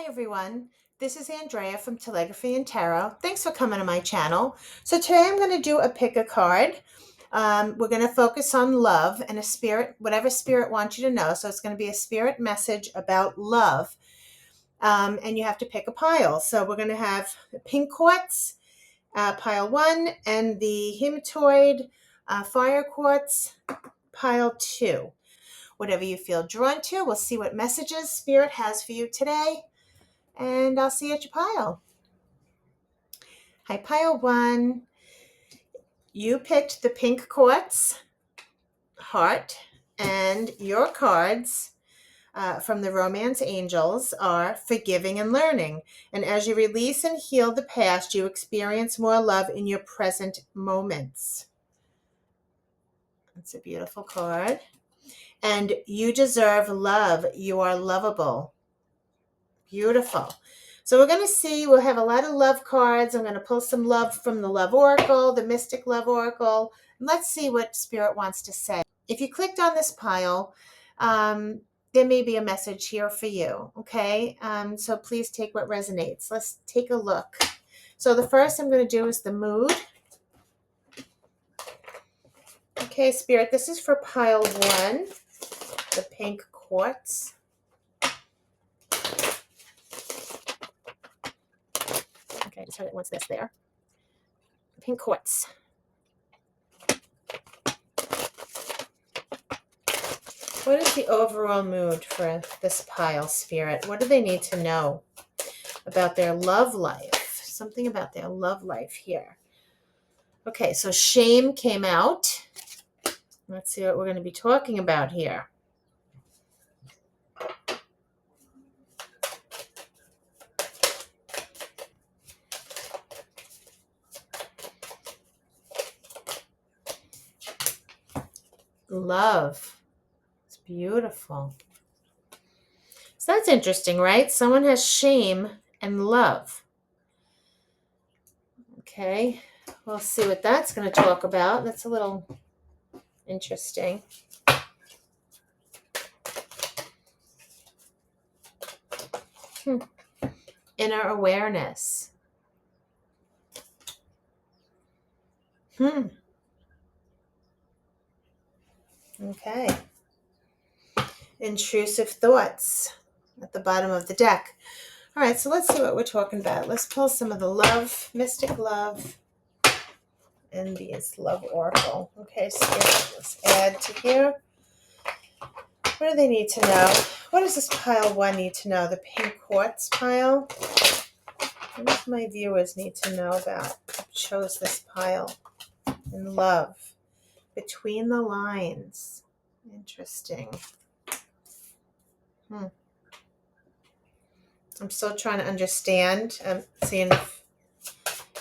Hi everyone, this is Andrea from Telegraphy and Tarot. Thanks for coming to my channel. So today I'm going to do a pick a card. We're going to focus on love and a spirit, whatever spirit wants you to know. So it's going to be a spirit message about love. And you have to pick a pile. So we're going to have the pink quartz, pile 1, and the hematoid fire quartz, pile 2. Whatever you feel drawn to, we'll see what messages spirit has for you today. And I'll see you at your pile. Hi, pile 1. You picked the pink quartz heart, and your cards from the Romance Angels are forgiving and learning. And as you release and heal the past, you experience more love in your present moments. That's a beautiful card. And you deserve love. You are lovable. Beautiful. So we're going to see, we'll have a lot of love cards. I'm going to pull some love from the Love Oracle, the Mystic Love Oracle. And let's see what Spirit wants to say. If you clicked on this pile, there may be a message here for you, okay? So please take what resonates. Let's take a look. So the first I'm going to do is the mood. Okay, Spirit, this is for pile 1, the pink quartz. Okay, I just heard it once this there. Pink quartz. What is the overall mood for this pile, Spirit? What do they need to know about their love life? Something about their love life here. Okay, so shame came out. Let's see what we're going to be talking about here. Love. It's beautiful. So that's interesting, right? Someone has shame and love. Okay, we'll see what that's going to talk about. That's a little interesting. Inner awareness. Okay. Intrusive thoughts at the bottom of the deck. All right, so let's see what we're talking about. Let's pull some of the love, mystic love, and these love oracle. Okay, so let's add to here. What do they need to know? What does this pile 1 need to know? The pink quartz pile. What does my viewers need to know about? I chose this pile in love. Between the lines. Interesting. I'm still trying to understand. I'm seeing if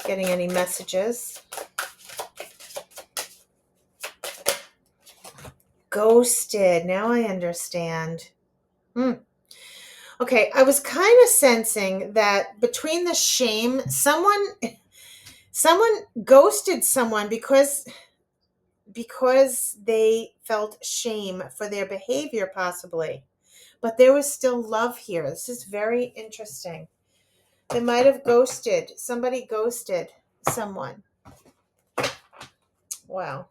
getting any messages. Ghosted. Now I understand. Okay, I was kind of sensing that between the shame, someone ghosted someone because they felt shame for their behavior, possibly. But there was still love here. This is very interesting. They might have ghosted. Somebody ghosted someone. Wow.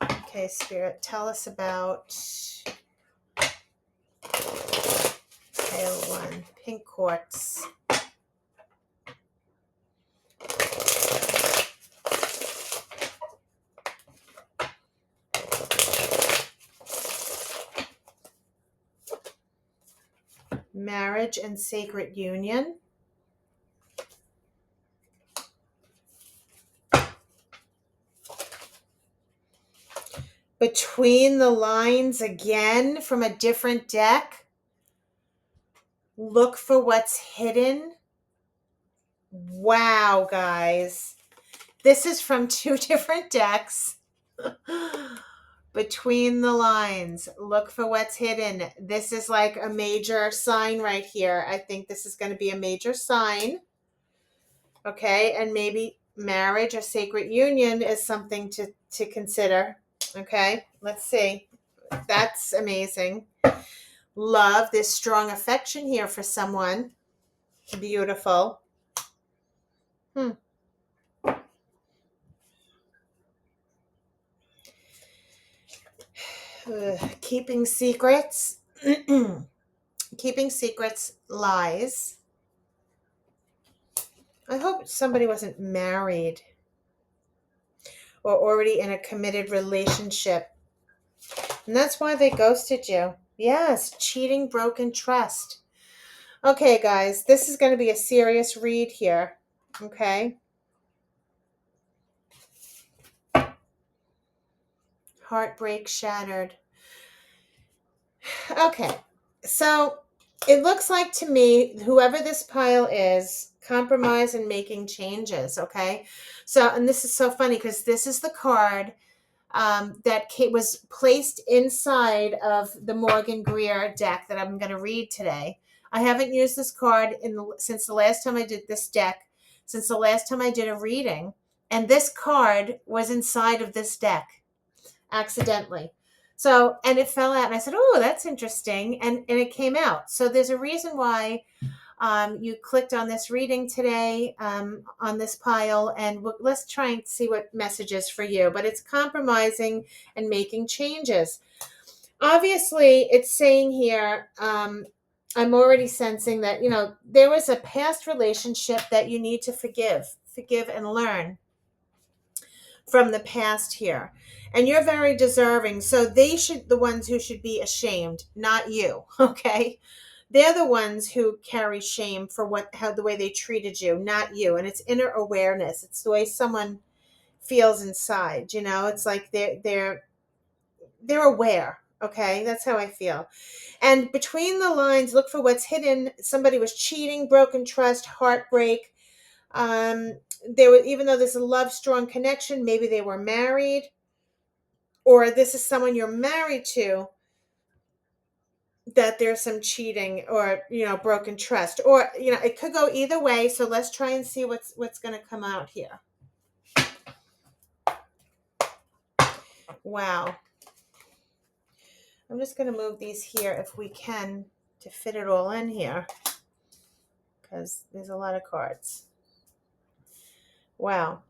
Okay, Spirit, tell us about pile 1, pink quartz. Marriage and sacred union. Between the lines again from a different deck. Look for what's hidden. Wow, guys. This is from 2 different decks. Between the lines. Look for what's hidden. This is like a major sign right here. I think this is going to be a major sign. Okay, and maybe marriage or sacred union is something to consider. Okay, let's see. That's amazing. Love, this strong affection here for someone. Beautiful. Hmm. Keeping secrets. Keeping secrets, lies. I hope somebody wasn't married or already in a committed relationship. And that's why they ghosted you. Yes, cheating, broken trust. Okay, guys, this is going to be a serious read here. Okay? Heartbreak shattered. Okay, so it looks like to me, whoever this pile is, compromise and making changes. Okay, so, and this is so funny because this is the card that was placed inside of the Morgan Greer deck that I'm going to read today. I haven't used this card since the last time I did this deck, since the last time I did a reading, and this card was inside of this deck accidentally. So, and it fell out, and I said, "Oh, that's interesting," and it came out. So there's a reason why you clicked on this reading today on this pile, and let's try and see what messages for you. But it's compromising and making changes. Obviously, it's saying here, I'm already sensing that, there was a past relationship that you need to forgive and learn from the past here. And you're very deserving. So the ones who should be ashamed, not you. Okay. They're the ones who carry shame for the way they treated you, not you. And it's inner awareness. It's the way someone feels inside. It's like they're aware. Okay, that's how I feel. And between the lines, look for what's hidden. Somebody was cheating, broken trust, heartbreak. Even though there's a love strong connection, maybe they were married, or this is someone you're married to, that there's some cheating or broken trust, or it could go either way. So let's try and see what's going to come out here. Wow. I'm just going to move these here if we can to fit it all in here, because there's a lot of cards. Wow.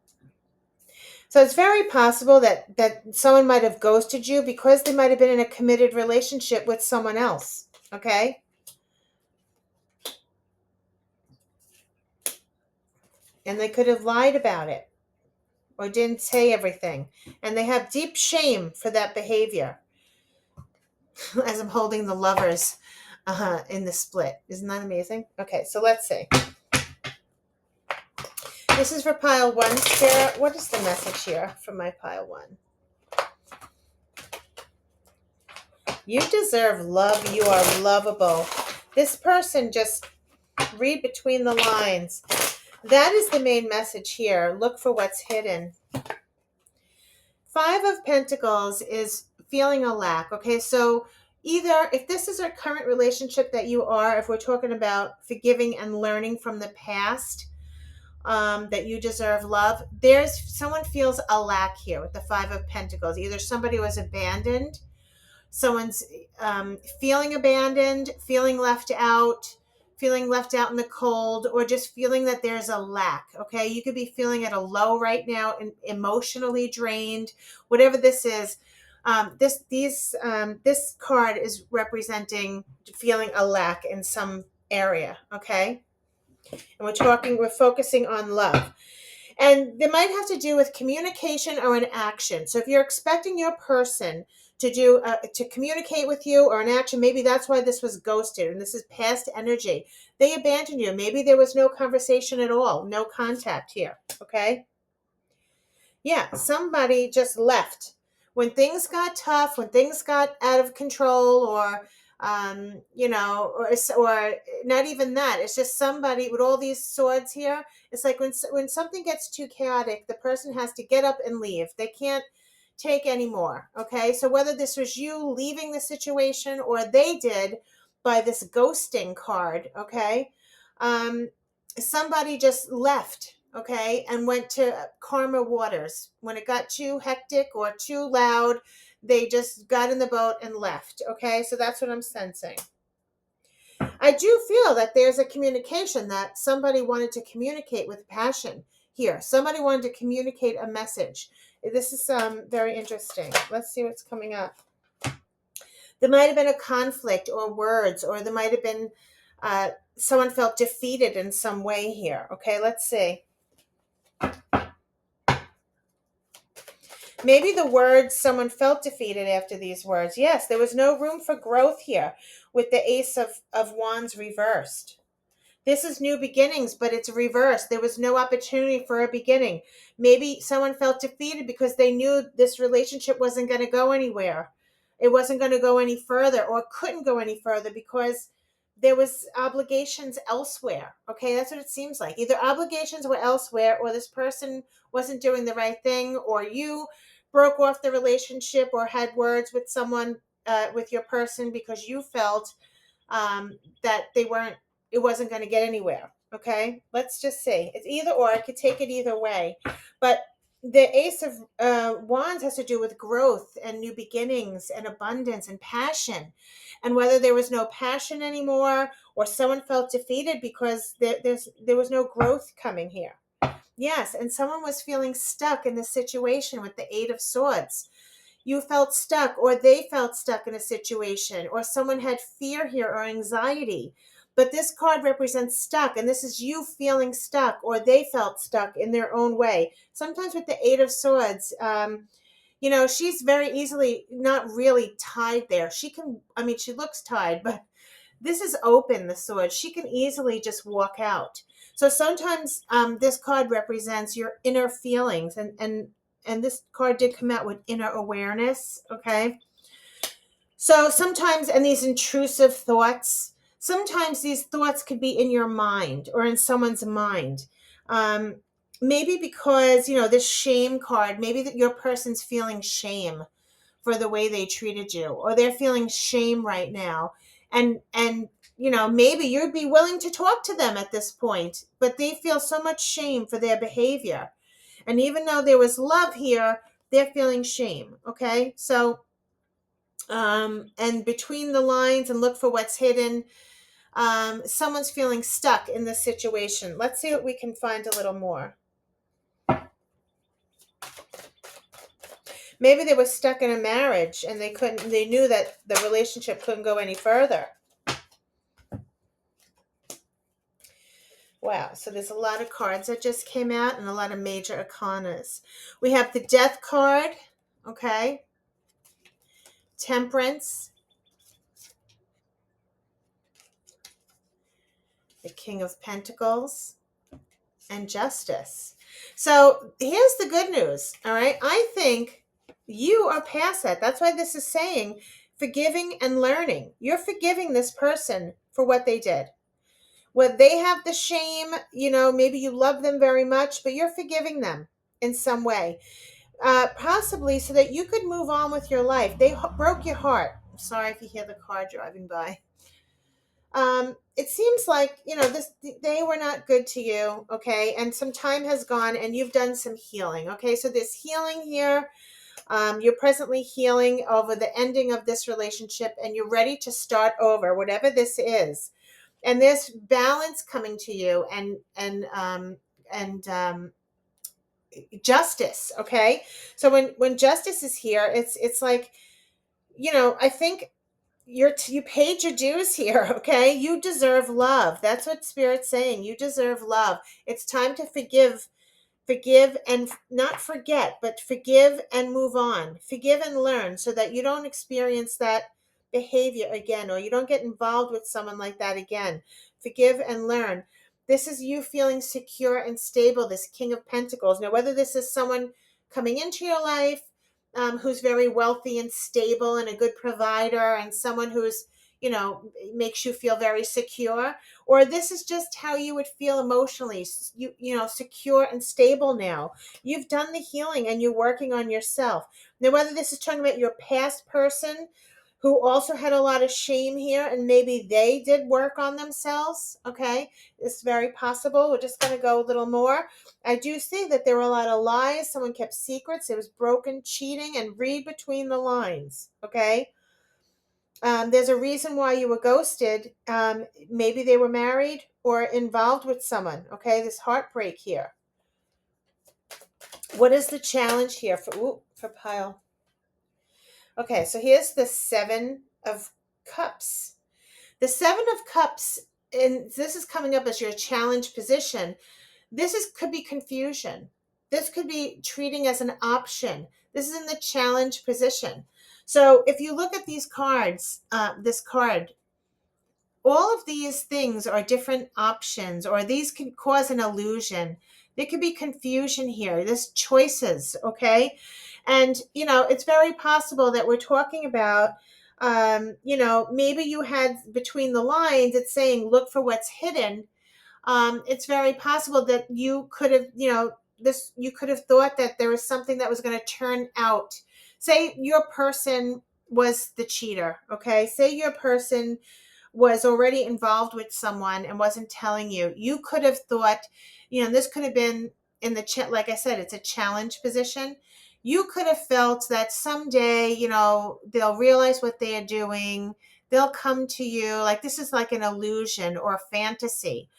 So it's very possible that someone might have ghosted you because they might have been in a committed relationship with someone else. Okay? And they could have lied about it or didn't say everything. And they have deep shame for that behavior. As I'm holding the lovers in the split. Isn't that amazing? Okay, so let's see. This is for pile 1, Sarah. What is the message here for my pile 1? You deserve love. You are lovable. This person, just read between the lines. That is the main message here. Look for what's hidden. 5 of Pentacles is feeling a lack. Okay, so either if this is a current relationship that you are, if we're talking about forgiving and learning from the past, that you deserve love, someone feels a lack here with the 5 of Pentacles. Either somebody was abandoned, someone's feeling abandoned, feeling left out in the cold, or just feeling that there's a lack. Okay, you could be feeling at a low right now and emotionally drained. Whatever this is, this card is representing feeling a lack in some area. Okay, and we're focusing on love. And they might have to do with communication or an action. So if you're expecting your person to communicate with you or an action, maybe that's why this was ghosted, and this is past energy. They abandoned you. Maybe there was no conversation at all, no contact here. Okay. Yeah, somebody just left when things got tough, when things got out of control, or or not even that. It's just somebody with all these swords here. It's like when something gets too chaotic, the person has to get up and leave. They can't take anymore. Okay, so whether this was you leaving the situation or they did by this ghosting card, okay, somebody just left, okay, and went to calmer waters. When it got too hectic or too loud, They just got in the boat and left. Okay, so that's what I'm sensing. I do feel that there's a communication that somebody wanted to communicate with passion here. Somebody wanted to communicate a message. This is very interesting. Let's see what's coming up. There might have been a conflict or words, or there might have been someone felt defeated in some way here. Okay, let's see. Maybe the words, someone felt defeated after these words. Yes, there was no room for growth here with the Ace of Wands reversed. This is new beginnings, but it's reversed. There was no opportunity for a beginning. Maybe someone felt defeated because they knew this relationship wasn't going to go anywhere. It wasn't going to go any further, or couldn't go any further because there was obligations elsewhere. Okay, that's what it seems like. Either obligations were elsewhere, or this person wasn't doing the right thing, or you broke off the relationship or had words with someone, with your person, because you felt that it wasn't going to get anywhere. Okay, let's just see. It's either or. I could take it either way, but the Ace of Wands has to do with growth and new beginnings and abundance and passion, and whether there was no passion anymore, or someone felt defeated because there was no growth coming here. Yes, and someone was feeling stuck in the situation with the Eight of Swords. You felt stuck, or they felt stuck in a situation, or someone had fear here or anxiety. But this card represents stuck, and this is you feeling stuck, or they felt stuck in their own way. Sometimes with the Eight of Swords, she's very easily not really tied there. She looks tied, but this is open, the sword. She can easily just walk out. So sometimes this card represents your inner feelings, and this card did come out with inner awareness. Okay, so sometimes, and these intrusive thoughts, sometimes these thoughts could be in your mind or in someone's mind. Maybe because this shame card, maybe that your person's feeling shame for the way they treated you, or they're feeling shame right now, and maybe you'd be willing to talk to them at this point, but they feel so much shame for their behavior. And even though there was love here, they're feeling shame. Okay, so and between the lines, and look for what's hidden. Someone's feeling stuck in this situation. Let's see what we can find a little more. Maybe they were stuck in a marriage and they knew that the relationship couldn't go any further. Wow, so there's a lot of cards that just came out and a lot of major arcanas. We have the Death card, okay? Temperance. The King of Pentacles. And Justice. So here's the good news, all right? I think you are past that. That's why this is saying forgiving and learning. You're forgiving this person for what they did. Well, they have the shame, maybe you love them very much, but you're forgiving them in some way. Possibly so that you could move on with your life. They broke your heart. I'm sorry if you hear the car driving by. It seems like, they were not good to you, okay? And some time has gone and you've done some healing, okay? So there's healing here. You're presently healing over the ending of this relationship, and you're ready to start over, whatever this is. And there's balance coming to you, and justice, okay? So when justice is here, it's like, I think you paid your dues here, okay? You deserve love. That's what Spirit's saying. You deserve love. It's time to forgive and not forget, but forgive and move on. Forgive and learn, so that you don't experience that behavior again, or you don't get involved with someone like that again. Forgive and learn. This is you feeling secure and stable, this King of Pentacles. Now, whether this is someone coming into your life, who's very wealthy and stable and a good provider, and someone who's, makes you feel very secure, or this is just how you would feel emotionally, secure and stable now. You've done the healing and you're working on yourself. Now, whether this is talking about your past person who also had a lot of shame here, and maybe they did work on themselves. Okay, it's very possible. We're just going to go a little more. I do see that there were a lot of lies. Someone kept secrets. It was broken, cheating, and read between the lines. Okay, there's a reason why you were ghosted. Maybe they were married or involved with someone. Okay, this heartbreak here. What is the challenge here for pile? Okay, so here's the Seven of Cups. The Seven of Cups, and this is coming up as your challenge position. Could be confusion. This could be treating as an option. This is in the challenge position. So if you look at these cards, this card, all of these things are different options, or these can cause an illusion. There could be confusion here. There's choices, okay? And, it's very possible that we're talking about, maybe you had between the lines, it's saying, look for what's hidden. It's very possible that you could have, you could have thought that there was something that was going to turn out. Say your person was the cheater, okay? Say your person was already involved with someone and wasn't telling you. You could have thought, this could have been in the like I said, it's a challenge position. You could have felt that someday, they'll realize what they are doing. They'll come to you. Like this is like an illusion or a fantasy.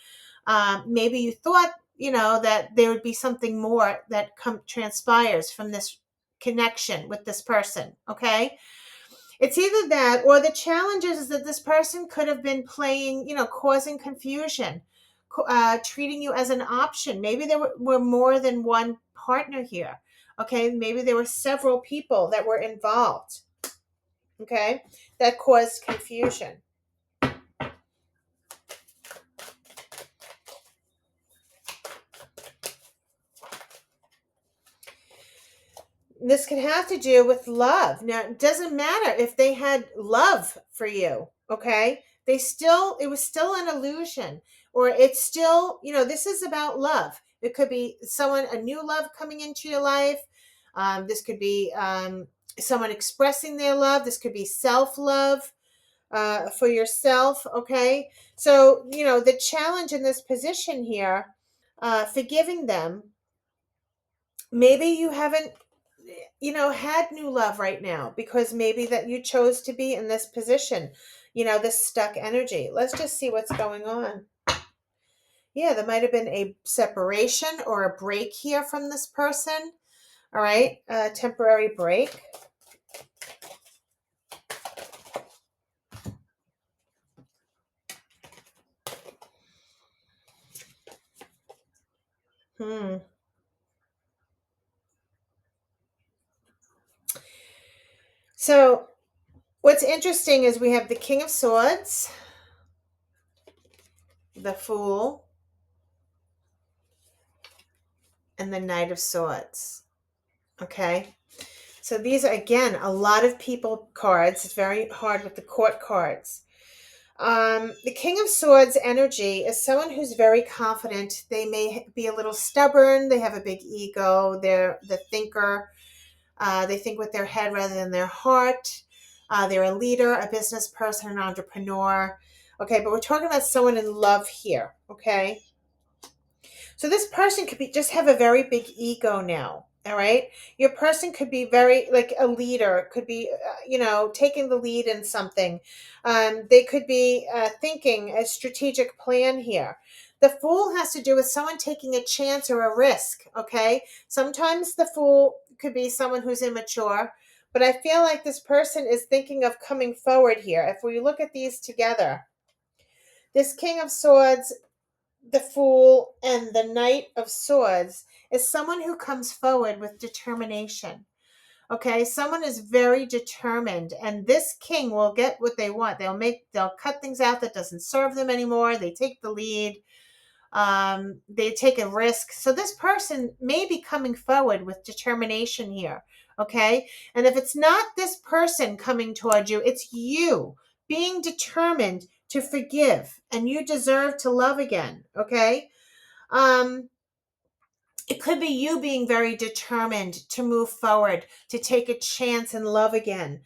Maybe you thought, that there would be something more that transpires from this connection with this person. Okay. It's either that, or the challenge is that this person could have been playing, causing confusion, treating you as an option. Maybe there were more than one partner here. Okay. Maybe there were several people that were involved. Okay. That caused confusion. This could have to do with love. Now, it doesn't matter if they had love for you, okay? It was still an illusion, or it's still, this is about love. It could be a new love coming into your life. This could be someone expressing their love. This could be self-love for yourself, okay? So, the challenge in this position here, forgiving them, maybe you haven't had new love right now because maybe that you chose to be in this position, this stuck energy. Let's just see what's going on. Yeah, there might have been a separation or a break here from this person. All right, a temporary break. So what's interesting is we have the King of Swords, the Fool, and the Knight of Swords. Okay. So these are, again, a lot of people cards. It's very hard with the court cards. The King of Swords energy is someone who's very confident. They may be a little stubborn. They have a big ego. They're the thinker. They think with their head rather than their heart. They're a leader, a business person, an entrepreneur. Okay, but we're talking about someone in love here. Okay. So this person could just have a very big ego now. All right. Your person could be very like a leader, could be, taking the lead in something. They could be thinking a strategic plan here. The Fool has to do with someone taking a chance or a risk. Okay. Sometimes the Fool could be someone who's immature, but I feel like this person is thinking of coming forward here. If we look at these together, this King of Swords, the Fool, and the Knight of Swords is someone who comes forward with determination. Okay, someone is very determined, and this king will get what they want. They'll cut things out that doesn't serve them anymore. They take the lead. They take a risk. So this person may be coming forward with determination here. Okay, and if it's not this person coming toward you, it's you being determined to forgive, and you deserve to love again. Okay. It could be you being very determined to move forward, to take a chance and love again.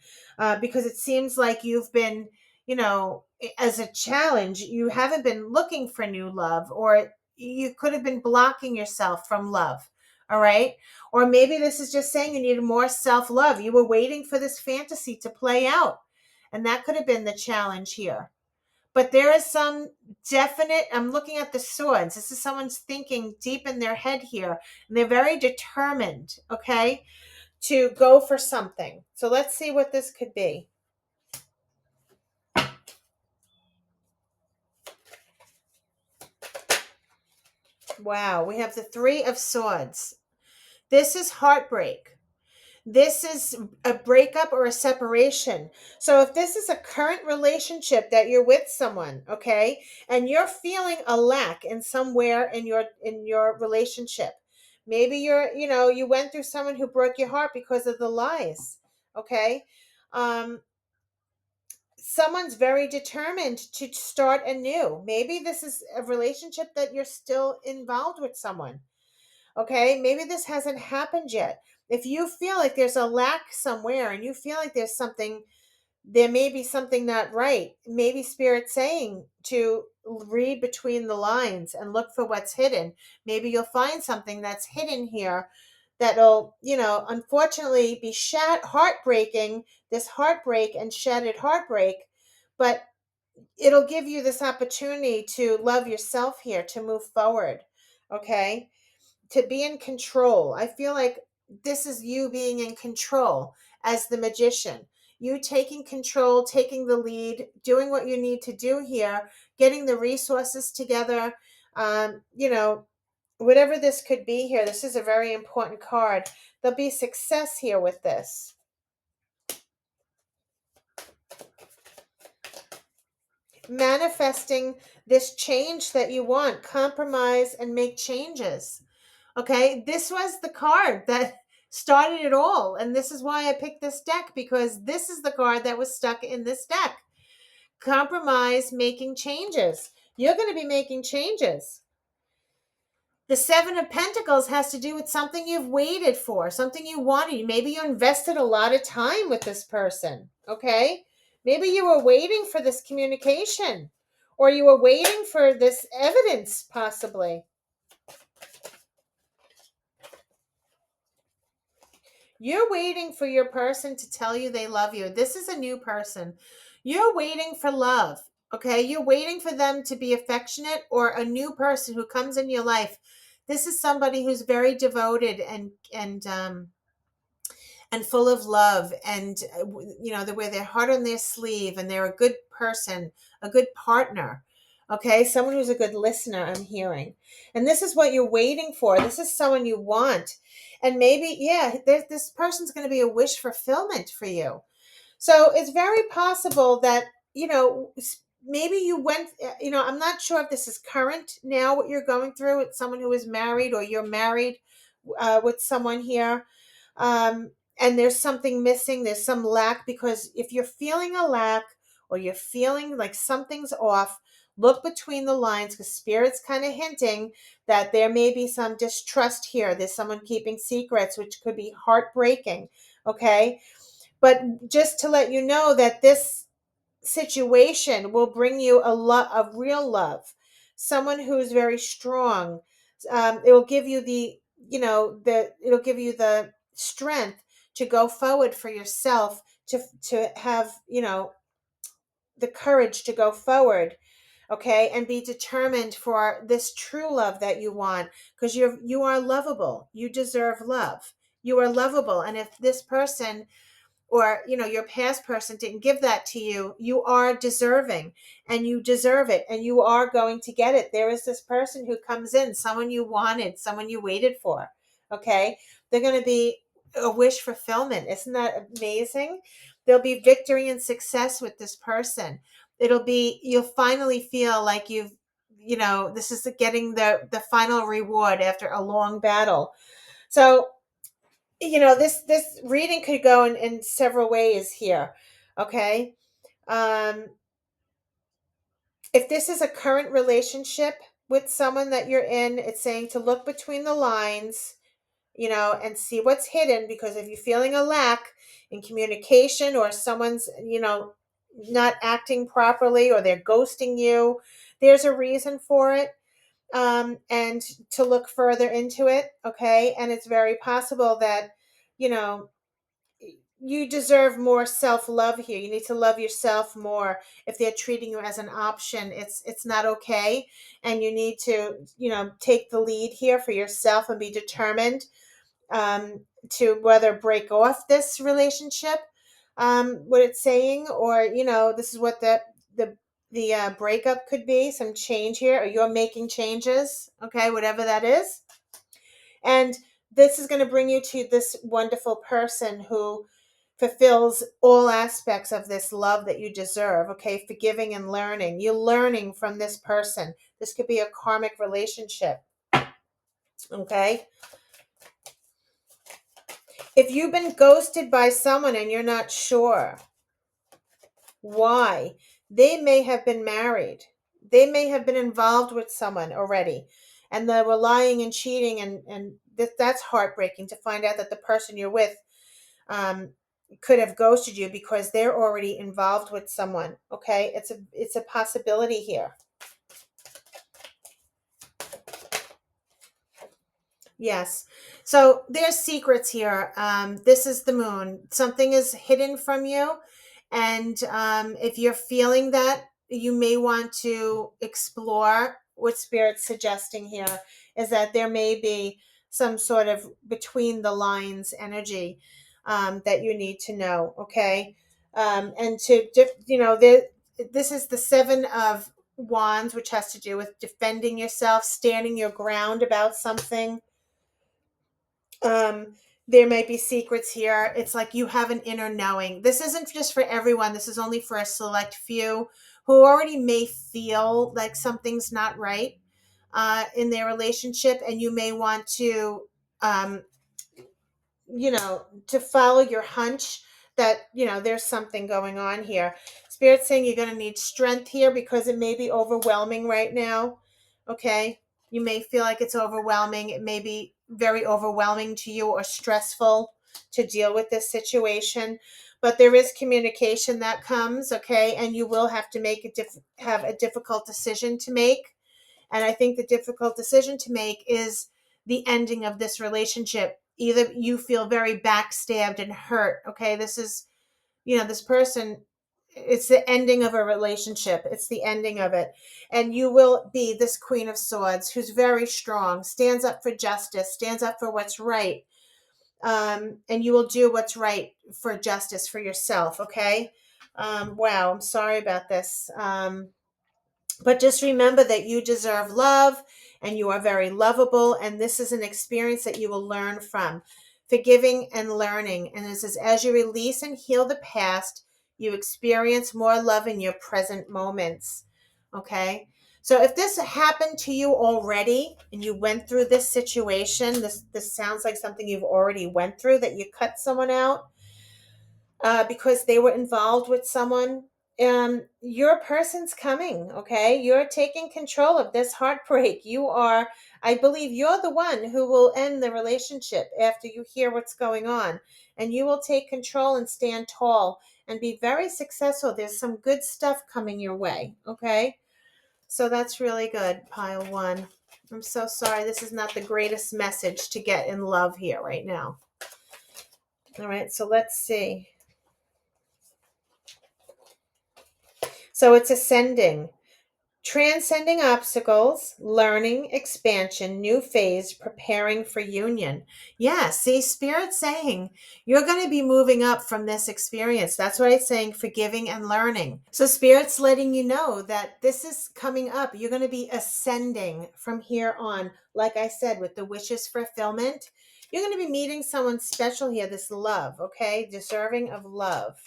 because it seems like you've been, as a challenge, you haven't been looking for new love, or you could have been blocking yourself from love. All right. Or maybe this is just saying you needed more self love. You were waiting for this fantasy to play out. And that could have been the challenge here. But there is some definite, I'm looking at the swords. This is someone's thinking deep in their head here. And they're very determined, okay, to go for something. So let's see what this could be. Wow, we have the Three of Swords. This is heartbreak. This is a breakup or a separation. So if this is a current relationship that you're with someone, okay, and you're feeling a lack in somewhere in your relationship, maybe you went through someone who broke your heart because of the lies, okay? Um, Someone's very determined to start anew. Maybe this is a relationship that you're still involved with someone. Okay, maybe this hasn't happened yet. If you feel like there's a lack somewhere and you feel like there may be something not right, maybe Spirit saying to read between the lines and look for what's hidden. Maybe you'll find something that's hidden here that'll, unfortunately be heartbreaking, this heartbreak and shattered heartbreak, but it'll give you this opportunity to love yourself here, to move forward. Okay, to be in control. I feel like this is you being in control as the magician. You taking control, taking the lead, doing what you need to do here, getting the resources together. Um, you know, Whatever this could be here, this is a very important card. There'll be success here with this. Manifesting this change that you want, compromise and make changes. Okay, this was the card that started it all. And this is why I picked this deck, because this is the card that was stuck in this deck. Compromise, making changes. You're going to be making changes. The Seven of Pentacles has to do with something you've waited for, something you wanted. Maybe you invested a lot of time with this person. Okay, maybe you were waiting for this communication, or you were waiting for this evidence, possibly. You're waiting for your person to tell you they love you. This is a new person. You're waiting for love. Okay. You're waiting for them to be affectionate, or a new person who comes in your life. This is somebody who's very devoted and full of love, and they wear their heart on their sleeve, and they're a good person, a good partner. Okay, someone who's a good listener, I'm hearing. And this is what you're waiting for. This is someone you want. And maybe, yeah, this person's going to be a wish fulfillment for you. So it's very possible that, maybe you went, I'm not sure if this is current now, what you're going through with someone who is married, or you're married with someone here. And there's something missing, there's some lack, because if you're feeling a lack, or you're feeling like something's off, look between the lines, because Spirit's kind of hinting that there may be some distrust here. There's someone keeping secrets, which could be heartbreaking. Okay, but just to let you know that this situation will bring you a lot of real love, someone who's very strong. It will give you it'll give you the strength to go forward for yourself, to have the courage to go forward. Okay, and be determined for this true love that you want, because you are lovable. You deserve love. You are lovable. And if this person, or your past person, didn't give that to you, you are deserving, and you deserve it, and you are going to get it. There is this person who comes in, someone you wanted, someone you waited for. Okay, they're going to be a wish fulfillment. Isn't that amazing? There'll be victory and success with this person. You'll finally feel like this is getting the final reward after a long battle. So this reading could go in several ways here. Okay, um if this is a current relationship with someone that you're in, it's saying to look between the lines. and see what's hidden, because if you're feeling a lack in communication, or someone's, not acting properly, or they're ghosting you, there's a reason for it. And to look further into it, okay? And it's very possible that, you know, you deserve more self-love here. You need to love yourself more. If they're treating you as an option, it's not okay. And you need to, take the lead here for yourself and be determined, um, to whether break off this relationship, what it's saying, or this is what the breakup could be, some change here, or you're making changes, okay, whatever that is. And this is going to bring you to this wonderful person who fulfills all aspects of this love that you deserve, okay? Forgiving and learning. You're learning from this person. This could be a karmic relationship, okay? If you've been ghosted by someone and you're not sure why, they may have been married. They may have been involved with someone already, and they were lying and cheating, and that's heartbreaking to find out that the person you're with, um, could have ghosted you because they're already involved with someone. Okay, it's a possibility here. Yes. So there's secrets here. This is the moon. Something is hidden from you. And if you're feeling that, you may want to explore what Spirit's suggesting here is that there may be some sort of between the lines energy, that you need to know. Okay. And this is the Seven of Wands, which has to do with defending yourself, standing your ground about something. um there may be secrets here. It's like you have an inner knowing. This isn't just for everyone. This is only for a select few who already may feel like something's not right, in their relationship, and you may want to, um to follow your hunch that, there's something going on here. Spirit's saying you're going to need strength here because it may be overwhelming right now. Okay. You may feel like it's overwhelming. It may be very overwhelming to you or stressful to deal with this situation. But there is communication that comes, okay, and you will have to have a difficult decision to make. And I think the difficult decision to make is the ending of this relationship. Either you feel very backstabbed and hurt. Okay. This is, this person, it's the ending of a relationship. It's the ending of it. And you will be this Queen of Swords who's very strong, stands up for justice, stands up for what's right. And you will do what's right for justice for yourself. Okay. Wow. I'm sorry about this. But just remember that you deserve love and you are very lovable. And this is an experience that you will learn from. Forgiving and learning. And this is as you release and heal the past, you experience more love in your present moments. Okay. So if this happened to you already and you went through this situation, this sounds like something you've already went through, that you cut someone out, because they were involved with someone. Your person's coming. Okay, you're taking control of this heartbreak. I believe you're the one who will end the relationship after you hear what's going on, and you will take control and stand tall and be very successful. There's some good stuff coming your way. Okay, so that's really good. Pile one. I'm so sorry, this is not the greatest message to get in love here right now. All right, so let's see. So it's ascending, transcending obstacles, learning, expansion, new phase, preparing for union. Yeah, see, Spirit's saying you're going to be moving up from this experience. That's what it's saying, forgiving and learning. So Spirit's letting you know that this is coming up. You're going to be ascending from here on. Like I said, with the wishes fulfillment, you're going to be meeting someone special here, this love, okay? Deserving of love.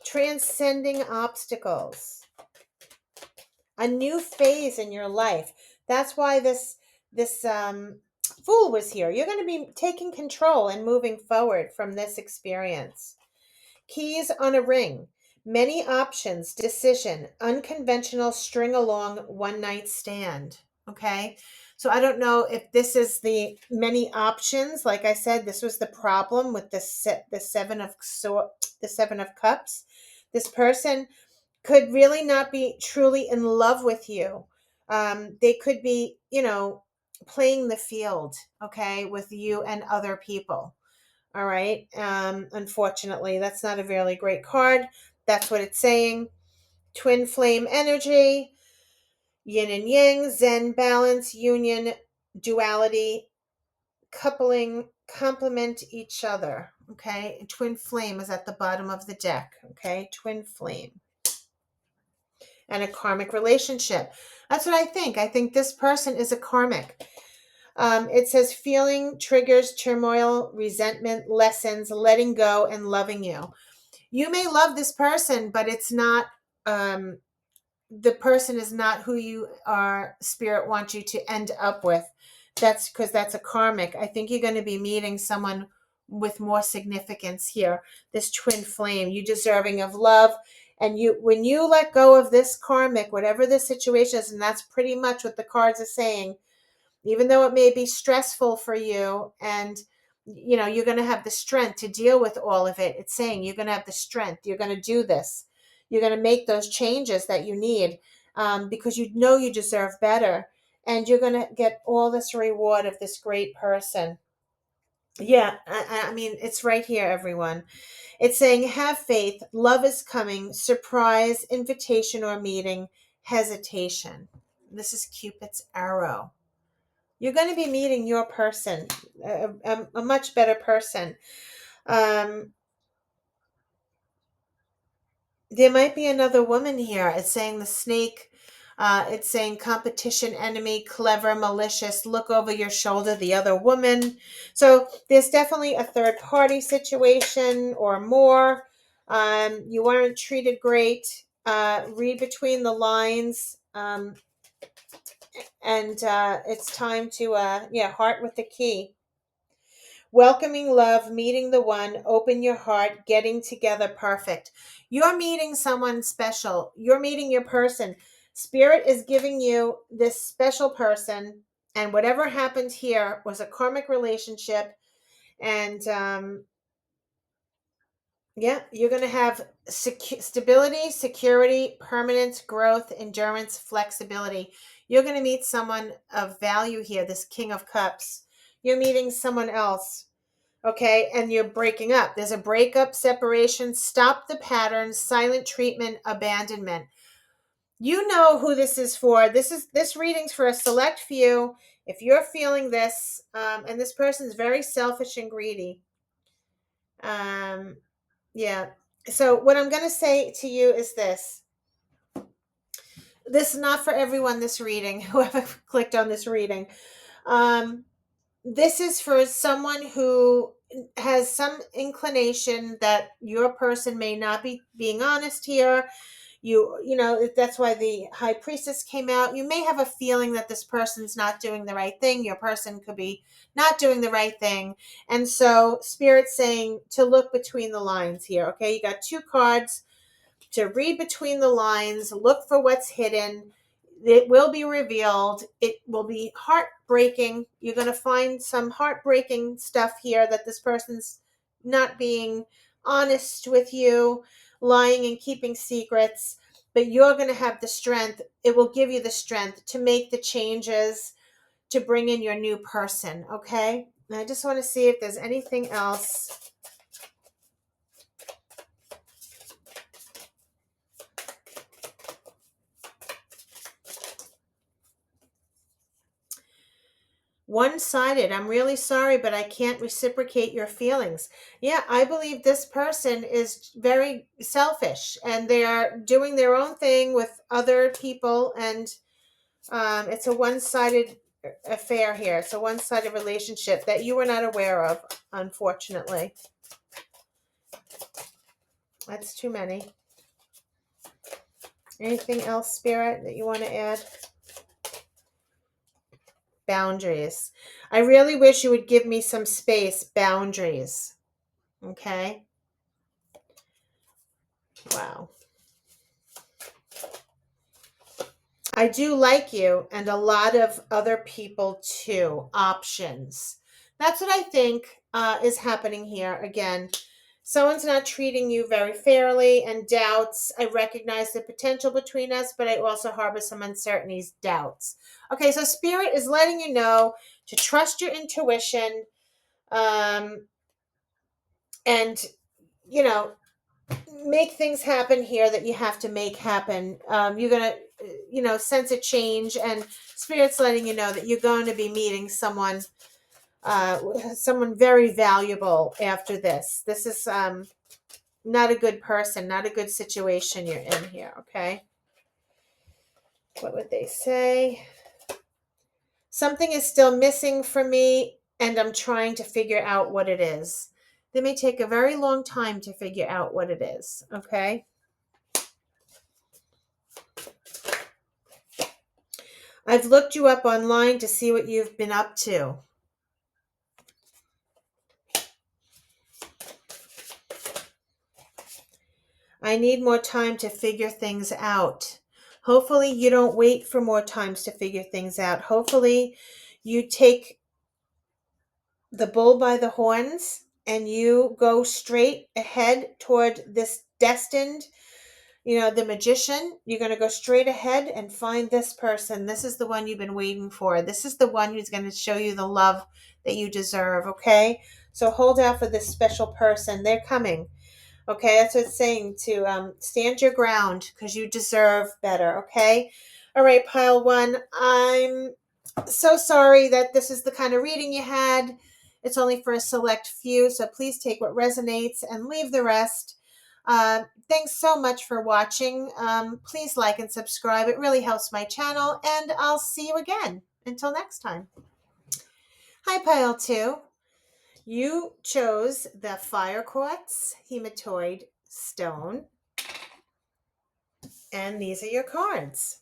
Transcending obstacles, a new phase in your life. That's why this Fool was here. You're going to be taking control and moving forward from this experience. Keys on a ring, many options, decision, unconventional string along one night stand. Okay. So I don't know if this is the many options. Like I said, this was the problem with the the 7 of cups. This person could really not be truly in love with you. They could be, playing the field, okay, with you and other people. All right. Unfortunately, that's not a really great card. That's what it's saying. Twin flame energy, yin and yang, zen, balance, union, duality, coupling, complement each other. Okay. Twin flame is at the bottom of the deck. Okay. Twin flame. And a karmic relationship. That's what I think. I think this person is a karmic. It says feeling triggers turmoil, resentment, lessons, letting go, and loving you. You may love this person, but it's not, the person is not who you are, spirit wants you to end up with. That's because that's a karmic. I think you're going to be meeting someone with more significance here. This twin flame, you deserving of love. And when you let go of this karmic, whatever the situation is, and that's pretty much what the cards are saying, even though it may be stressful for you, and you're going to have the strength to deal with all of it. It's saying you're going to have the strength. You're going to do this. You're going to make those changes that you need, because you know you deserve better, and you're going to get all this reward of this great person. Yeah, I mean, it's right here, everyone. It's saying have faith, love is coming, surprise, invitation or meeting, hesitation. This is Cupid's arrow. You're going to be meeting your person, a much better person. Um, there might be another woman here. It's saying the snake. It's saying competition, enemy, clever, malicious, look over your shoulder, the other woman. So there's definitely a third party situation or more. You weren't treated great. Read between the lines. And it's time to, heart with the key. Welcoming love, meeting the one, open your heart, getting together, perfect. You're meeting someone special. You're meeting your person. Spirit is giving you this special person, and whatever happened here was a karmic relationship. And you're going to have stability, security, permanence, growth, endurance, flexibility. You're going to meet someone of value here, this King of Cups. You're meeting someone else. Okay, and you're breaking up. There's a breakup, separation, stop the patterns, silent treatment, abandonment. You know who this is for. This reading's for a select few. If you're feeling this, and this person's very selfish and greedy, um, yeah. So what I'm going to say to you is this. This is not for everyone. This reading, whoever clicked on this reading. This is for someone who has some inclination that your person may not be being honest here. That's why the high priestess came out. You may have a feeling that this person's not doing the right thing. Your person could be not doing the right thing. And so spirit's saying to look between the lines here. Okay, you got 2 cards to read between the lines, look for what's hidden. It will be revealed. It will be heartbreaking. You're going to find some heartbreaking stuff here that this person's not being honest with you, lying and keeping secrets, but you're going to have the strength. It will give you the strength to make the changes, to bring in your new person, okay? And I just want to see if there's anything else. One-sided. I'm really sorry, but I can't reciprocate your feelings. Yeah, I believe this person is very selfish, and they are doing their own thing with other people, and it's a one-sided affair here. It's a one-sided relationship that you were not aware of, unfortunately. That's too many. Anything else, Spirit, that you want to add? Boundaries. I really wish you would give me some space. Boundaries. Okay. Wow. I do like you and a lot of other people too. Options. That's what I think is happening here. Again, someone's not treating you very fairly and doubts. I recognize the potential between us, but I also harbor some uncertainties, doubts. Okay, so Spirit is letting you know to trust your intuition, and, you know, make things happen here that you have to make happen. You're going to, sense a change, and Spirit's letting you know that you're going to be meeting someone very valuable after this. This is not a good person, not a good situation you're in here, okay? What would they say? Something is still missing for me, and I'm trying to figure out what it is. They may take a very long time to figure out what it is, okay? I've looked you up online to see what you've been up to. I need more time to figure things out. Hopefully you don't wait for more times to figure things out. Hopefully you take the bull by the horns and you go straight ahead toward this destined, the magician. You're going to go straight ahead and find this person. This is the one you've been waiting for. This is the one who's going to show you the love that you deserve, okay? So hold out for this special person. They're coming. Okay, that's what it's saying, to stand your ground because you deserve better, okay? All right, pile one. I'm so sorry that this is the kind of reading you had. It's only for a select few, so please take what resonates and leave the rest. Thanks so much for watching. Please like and subscribe. It really helps my channel, and I'll see you again. Until next time. Hi, pile two. You chose the fire quartz hematoid stone, and these are your cards.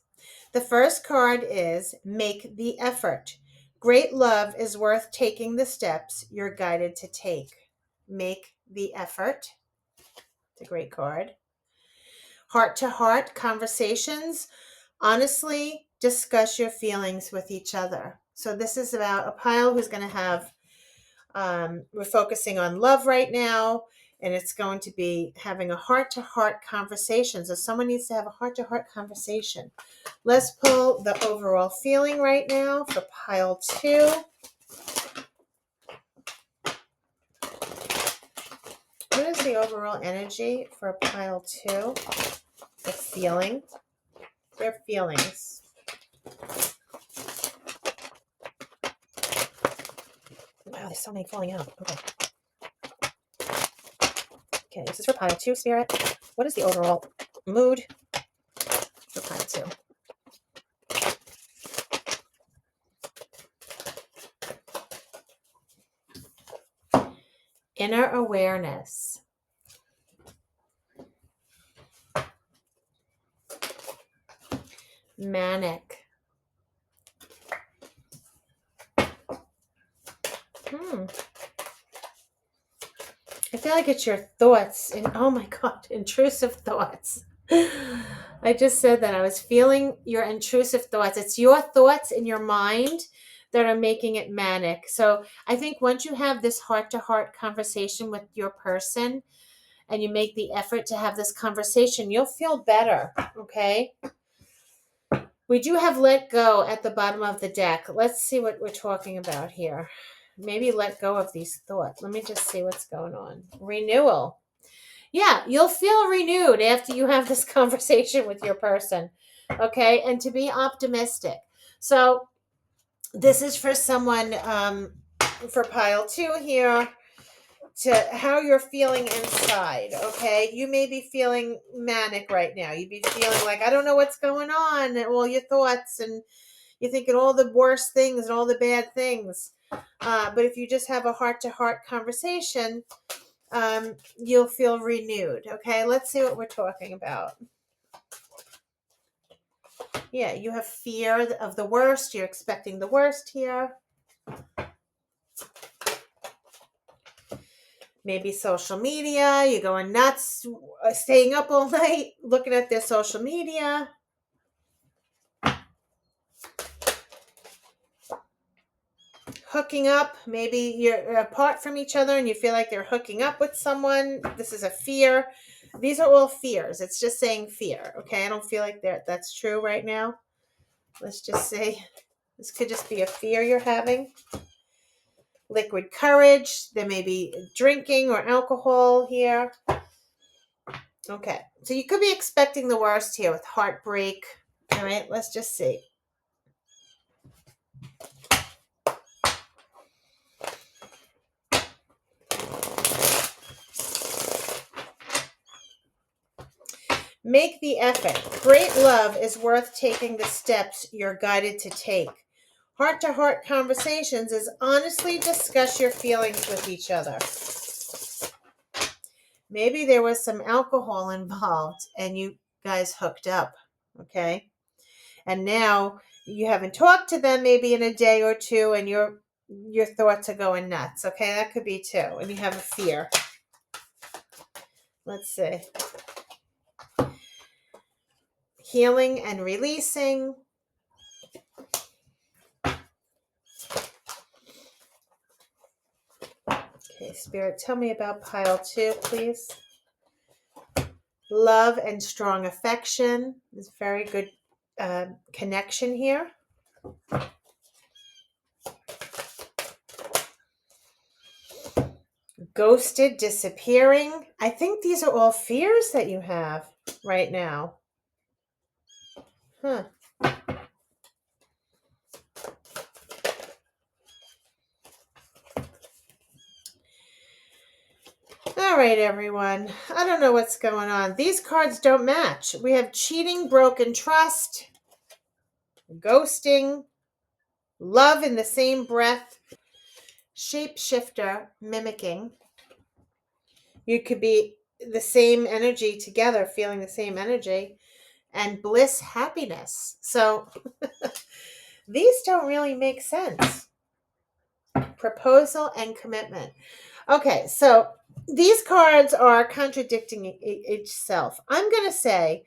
The first card is Make the Effort. Great love is worth taking the steps you're guided to take. Make the effort. It's a great card. Heart-to-heart conversations. Honestly, discuss your feelings with each other. So this is about a pile who's going to have we're focusing on love right now, and it's going to be having a heart-to-heart conversation. So someone needs to have a heart-to-heart conversation. Let's pull the overall feeling right now for pile two. What is the overall energy for pile two? The feeling. Their feelings. Wow, there's so many falling out. Okay, this is for pile two, Spirit. What is the overall mood for pile two? Inner awareness. Manic. I feel like it's your thoughts. And oh my God, intrusive thoughts. I just said that. I was feeling your intrusive thoughts. It's your thoughts in your mind that are making it manic. So I think once you have this heart-to-heart conversation with your person and you make the effort to have this conversation, you'll feel better, okay? We do have let go at the bottom of the deck. Let's see what we're talking about here. Maybe let go of these thoughts. Let me just see what's going on. Renewal. Yeah, you'll feel renewed after you have this conversation with your person. Okay, and to be optimistic. So this is for someone, for pile two here, to how you're feeling inside. Okay, you may be feeling manic right now. You'd be feeling like, I don't know what's going on, and all your thoughts, and you're thinking all the worst things and all the bad things. But if you just have a heart-to-heart conversation, you'll feel renewed. Okay, let's see what we're talking about. Yeah, you have fear of the worst. You're expecting the worst here. Maybe social media. You're going nuts, staying up all night, looking at their social media. hooking up. Maybe you're apart from each other and you feel like they're hooking up with someone. This is a fear. These are all fears. It's just saying fear. Okay, I don't feel like that's true right now. Let's just say this could just be a fear you're having. Liquid courage. There may be drinking or alcohol here. Okay, so you could be expecting the worst here with heartbreak. All right, let's just see. Make the effort. Great love is worth taking the steps you're guided to take. Heart-to-heart conversations is honestly discuss your feelings with each other. Maybe there was some alcohol involved and you guys hooked up, okay? And now you haven't talked to them maybe in a day or two and your thoughts are going nuts, okay? That could be too. And you have a fear. Let's see. Healing and releasing. Okay, Spirit, tell me about pile 2, please. Love and strong affection. There's very good connection here. Ghosted, disappearing. I think these are all fears that you have right now. Huh. All right, everyone. I don't know what's going on. These cards don't match. We have cheating, broken trust, ghosting, love in the same breath, shapeshifter, mimicking. You could be the same energy together, feeling the same energy, and bliss, happiness. So these don't really make sense. Proposal and commitment. Okay, so these cards are contradicting itself. I'm going to say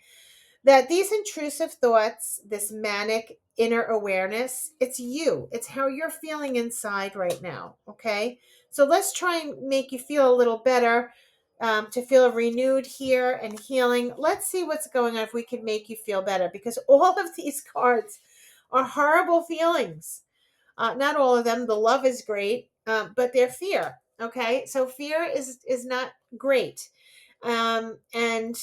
that these intrusive thoughts, this manic inner awareness, it's you. It's how you're feeling inside right now, okay? So let's try and make you feel a little better, to feel renewed here and healing. Let's see what's going on if we can make you feel better, because all of these cards are horrible feelings. Not all of them. The love is great, but they're fear. Okay, so fear is not great, and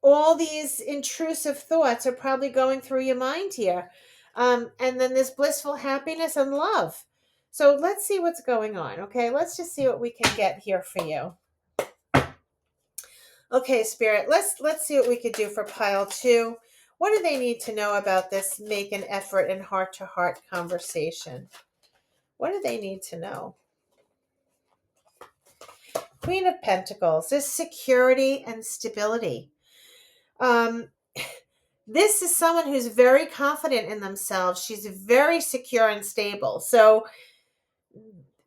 all these intrusive thoughts are probably going through your mind here, and then this blissful happiness and love. So let's see what's going on. Okay, let's just see what we can get here for you. Okay, Spirit, let's see what we could do for pile 2. What do they need to know about this make an effort in heart-to-heart conversation? What do they need to know? Queen of Pentacles, this security and stability. This is someone who's very confident in themselves. She's very secure and stable. So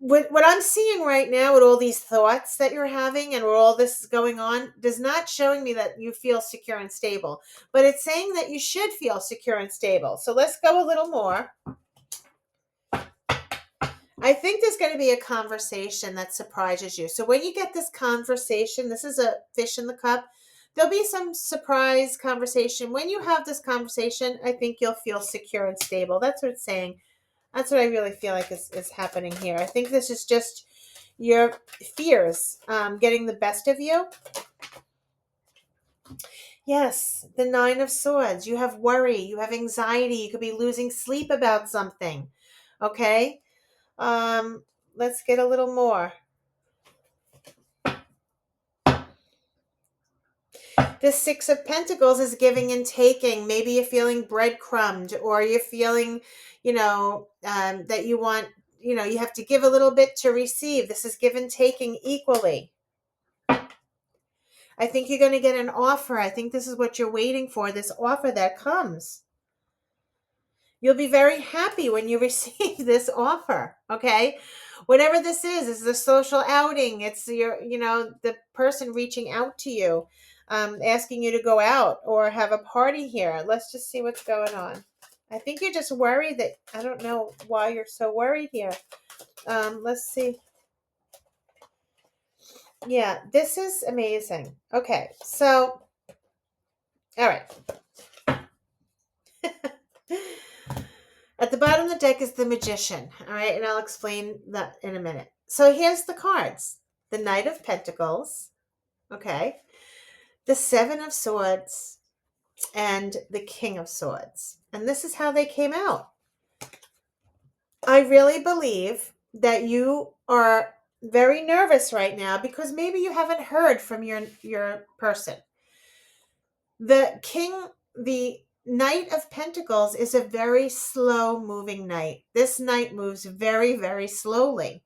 what I'm seeing right now with all these thoughts that you're having and where all this is going on does not showing me that you feel secure and stable, but it's saying that you should feel secure and stable. So let's go a little more. I think there's going to be a conversation that surprises you. So when you get this conversation, this is a fish in the cup. There'll be some surprise conversation. When you have this conversation, I think you'll feel secure and stable. That's what it's saying. That's what I really feel like is happening here. I think this is just your fears getting the best of you. Yes, the 9 of Swords. You have worry. You have anxiety. You could be losing sleep about something. Okay? Let's get a little more. The 6 of Pentacles is giving and taking. Maybe you're feeling breadcrumbed, or you're feeling, that you want, you have to give a little bit to receive. This is give and taking equally. I think you're going to get an offer. I think this is what you're waiting for, this offer that comes. You'll be very happy when you receive this offer, okay? Whatever this is a social outing. It's the person reaching out to you, asking you to go out or have a party here. Let's just see what's going on. I think you're just worried that, I don't know why you're so worried here. Let's see. Yeah, this is amazing. Okay, so, all right. At the bottom of the deck is the Magician, all right? And I'll explain that in a minute. So here's the cards. The Knight of Pentacles, okay? The Seven of Swords, and the King of Swords. And this is how they came out. I really believe that you are very nervous right now because maybe you haven't heard from your person. The Knight of Pentacles is a very slow moving knight. This knight moves very, very slowly.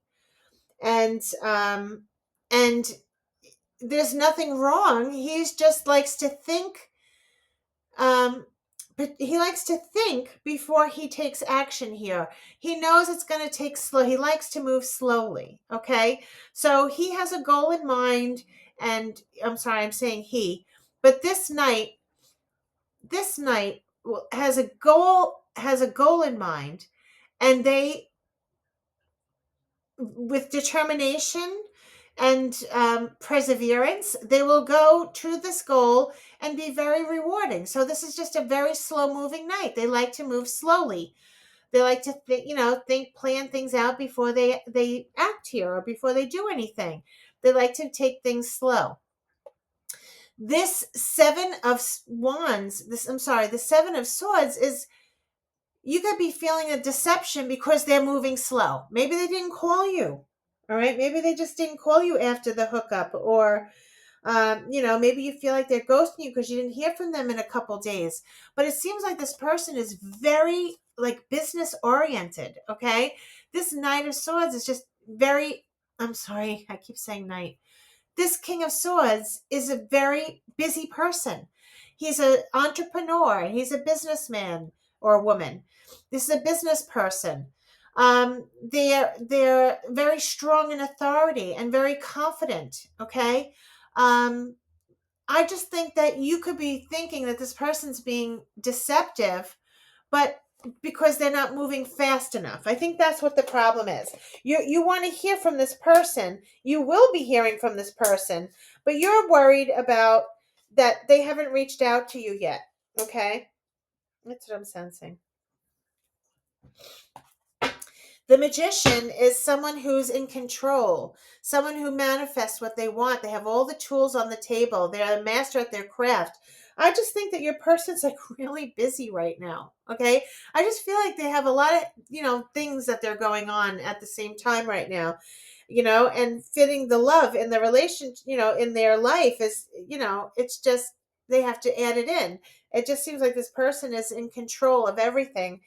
And there's nothing wrong. He just likes to think, but he likes to think before he takes action here. He knows it's going to take slow. He likes to move slowly. Okay. So he has a goal in mind, and I'm sorry, I'm saying he, but this knight has a goal in mind, and they, with determination and perseverance, they will go to this goal and be very rewarding. So this is just a very slow moving knight. They like to move slowly. They like to plan things out before they act here or before they do anything. They like to take things slow. This Seven of Wands, the Seven of Swords is, you could be feeling a deception because they're moving slow. Maybe they didn't call you. All right. Maybe they just didn't call you after the hookup, or, maybe you feel like they're ghosting you because you didn't hear from them in a couple days. But it seems like this person is very like business oriented. Okay. This Knight of Swords is just very, I'm sorry, I keep saying knight. This King of Swords is a very busy person. He's an entrepreneur. He's a businessman or a woman. This is a business person. They're very strong in authority and very confident. Okay. I just think that you could be thinking that this person's being deceptive, but because they're not moving fast enough. I think that's what the problem is. You want to hear from this person. You will be hearing from this person, but you're worried about that they haven't reached out to you yet. Okay? That's what I'm sensing. The Magician is someone who's in control, someone who manifests what they want. They have all the tools on the table. They're a master at their craft. I just think that your person's like really busy right now. Okay. I just feel like they have a lot of, things that they're going on at the same time right now, and fitting the love in the relation, in their life is, it's just, they have to add it in. It just seems like this person is in control of everything.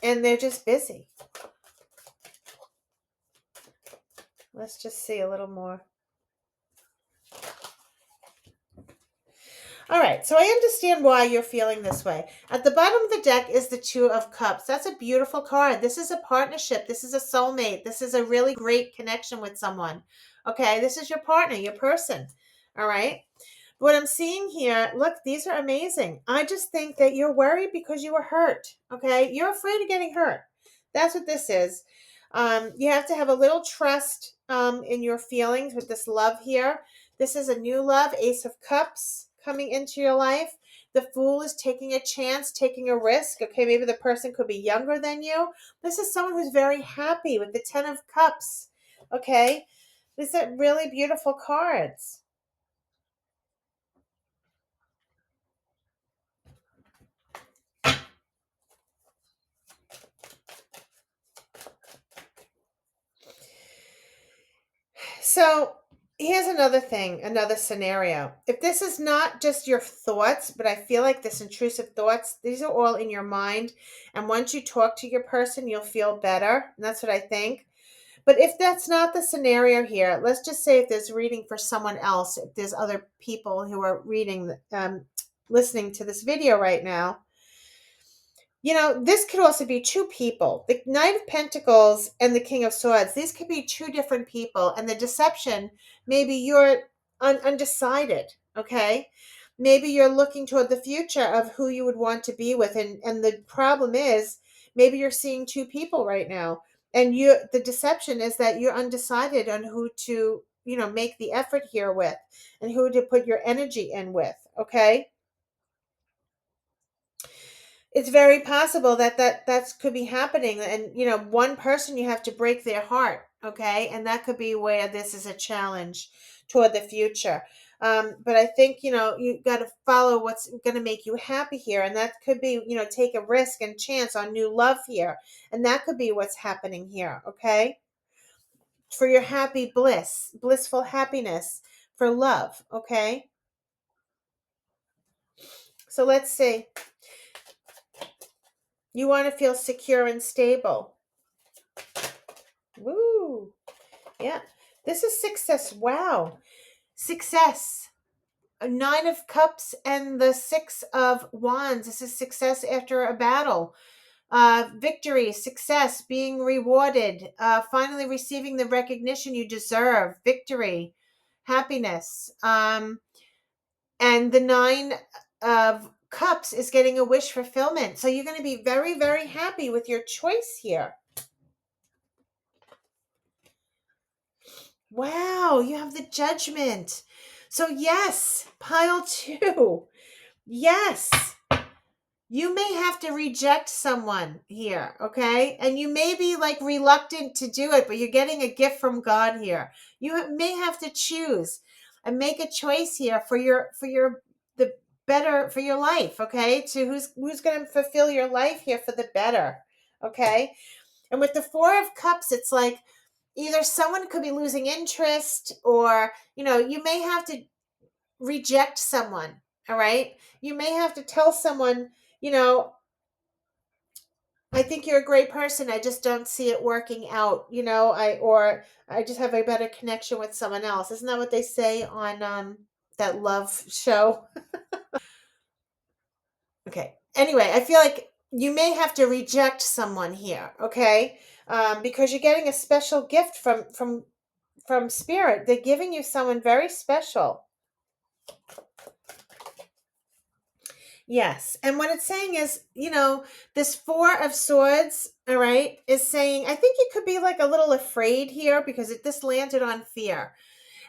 And they're just busy. Let's just see a little more. All right, so I understand why you're feeling this way. At the bottom of the deck is the Two of Cups. That's a beautiful card. This is a partnership. This is a soulmate. This is a really great connection with someone. Okay, this is your partner, your person. All right. What I'm seeing here, look, these are amazing. I just think that you're worried because you were hurt. Okay, you're afraid of getting hurt. That's what this is. You have to have a little trust in your feelings with this love here. This is a new love, Ace of Cups coming into your life. The Fool is taking a chance, taking a risk. Okay, maybe the person could be younger than you. This is someone who's very happy with the Ten of Cups. Okay, these are really beautiful cards. So here's another thing, another scenario. If this is not just your thoughts, but I feel like this intrusive thoughts, these are all in your mind. And once you talk to your person, you'll feel better. And that's what I think. But if that's not the scenario here, let's just say if there's reading for someone else, if there's other people who are listening to this video right now, this could also be two people. The Knight of Pentacles and the King of Swords. These could be two different people. And the deception, maybe you're undecided. Okay. maybe you're looking toward the future of who you would want to be with, and the problem is maybe you're seeing two people right now, and the deception is that you're undecided on who to, make the effort here with, and who to put your energy in with. Okay, it's very possible that that's could be happening, and one person, you have to break their heart. Okay, and that could be where this is a challenge toward the future. But I think you got to follow what's going to make you happy here, and that could be, take a risk and chance on new love here, and that could be what's happening here. Okay, for your happy blissful happiness, for love. Okay, so let's see, you want to feel secure and stable. Woo. Yeah. This is success. Wow. Success. A Nine of Cups and the Six of Wands. This is success after a battle. Victory, success, being rewarded, finally receiving the recognition you deserve, victory, happiness. And the Nine of Cups is getting a wish fulfillment. So you're going to be very, very happy with your choice here. Wow, you have the Judgment. So yes, pile two. Yes. You may have to reject someone here, okay? And you may be like reluctant to do it, but you're getting a gift from God here. You may have to choose and make a choice here for your the better for your life, okay? To who's going to fulfill your life here for the better, okay? And with the Four of Cups, it's like either someone could be losing interest, or you may have to reject someone. All right, you may have to tell someone, you know I think you're a great person, I just don't see it working out, I just have a better connection with someone else. Isn't that what they say on that love show? Okay, anyway, I feel like you may have to reject someone here. Okay, because you're getting a special gift from spirit. They're giving you someone very special. Yes. And what it's saying is, this Four of Swords, all right, is saying, I think you could be like a little afraid here because this landed on fear.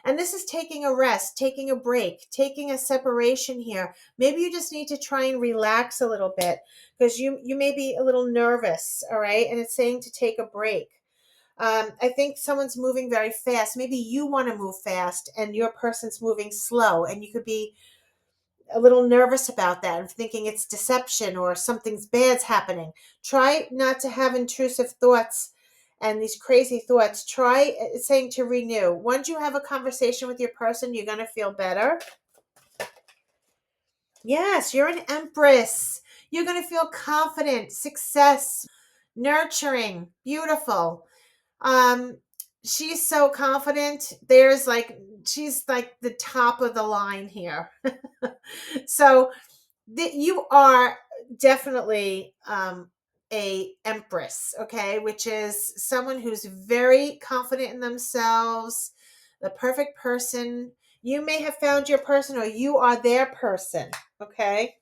And this is taking a rest, taking a break, taking a separation here. Maybe you just need to try and relax a little bit because you may be a little nervous, all right? And it's saying to take a break. I think someone's moving very fast. Maybe you want to move fast and your person's moving slow, and you could be a little nervous about that and thinking it's deception or something's bad's happening. Try not to have intrusive thoughts and these crazy thoughts. Try saying to renew. Once you have a conversation with your person, you're going to feel better. Yes, you're an Empress. You're going to feel confident, success, nurturing, beautiful. Um, she's so confident. She's like the top of the line here. So you are definitely a Empress, okay, which is someone who's very confident in themselves, the perfect person. You may have found your person, or you are their person, okay?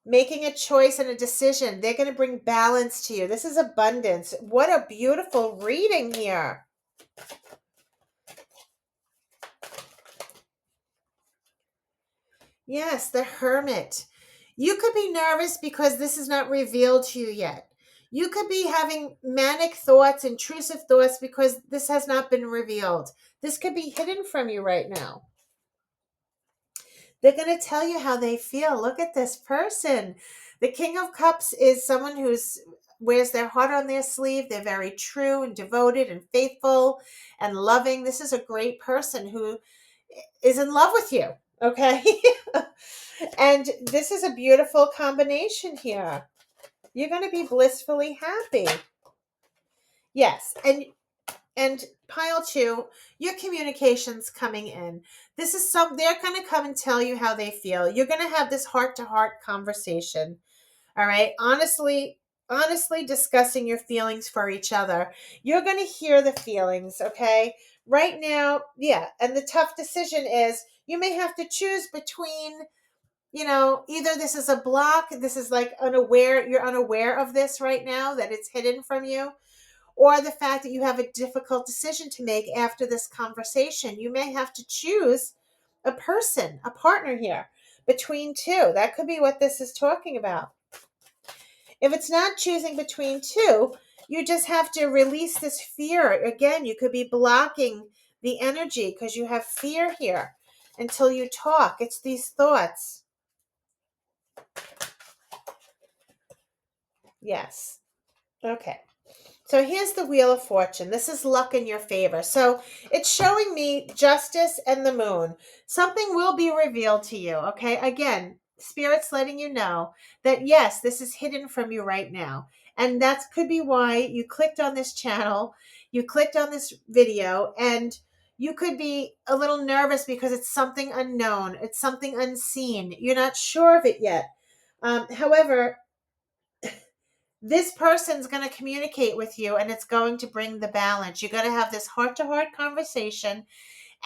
Making a choice and a decision. They're going to bring balance to you. This is abundance. What a beautiful reading here. Yes, the Hermit. You could be nervous because this is not revealed to you yet. You could be having manic thoughts, intrusive thoughts, because this has not been revealed. This could be hidden from you right now. They're going to tell you how they feel. Look at this person. The King of Cups is someone who's wears their heart on their sleeve. They're very true and devoted and faithful and loving. This is a great person who is in love with you. Okay. And this is a beautiful combination here. You're going to be blissfully happy. Yes. And pile two, your communication's coming in. This is they're going to come and tell you how they feel. You're going to have this heart to heart conversation. All right. Honestly discussing your feelings for each other. You're going to hear the feelings. Okay. Right now. Yeah. And the tough decision is You may have to choose between, either this is a block, this is like unaware, you're unaware of this right now, that it's hidden from you, or the fact that you have a difficult decision to make after this conversation. You may have to choose a person, a partner here between two. That could be what this is talking about. If it's not choosing between two, you just have to release this fear. Again, you could be blocking the energy because you have fear here until you talk. It's these thoughts. Yes. Okay. So here's the Wheel of Fortune. This is luck in your favor. So it's showing me justice and the moon. Something will be revealed to you, okay? Again, Spirit's letting you know that, yes, this is hidden from you right now. And that could be why you clicked on this channel, you clicked on this video, and you could be a little nervous because it's something unknown. It's something unseen. You're not sure of it yet. However, this person's going to communicate with you and it's going to bring the balance. You're going to have this heart-to-heart conversation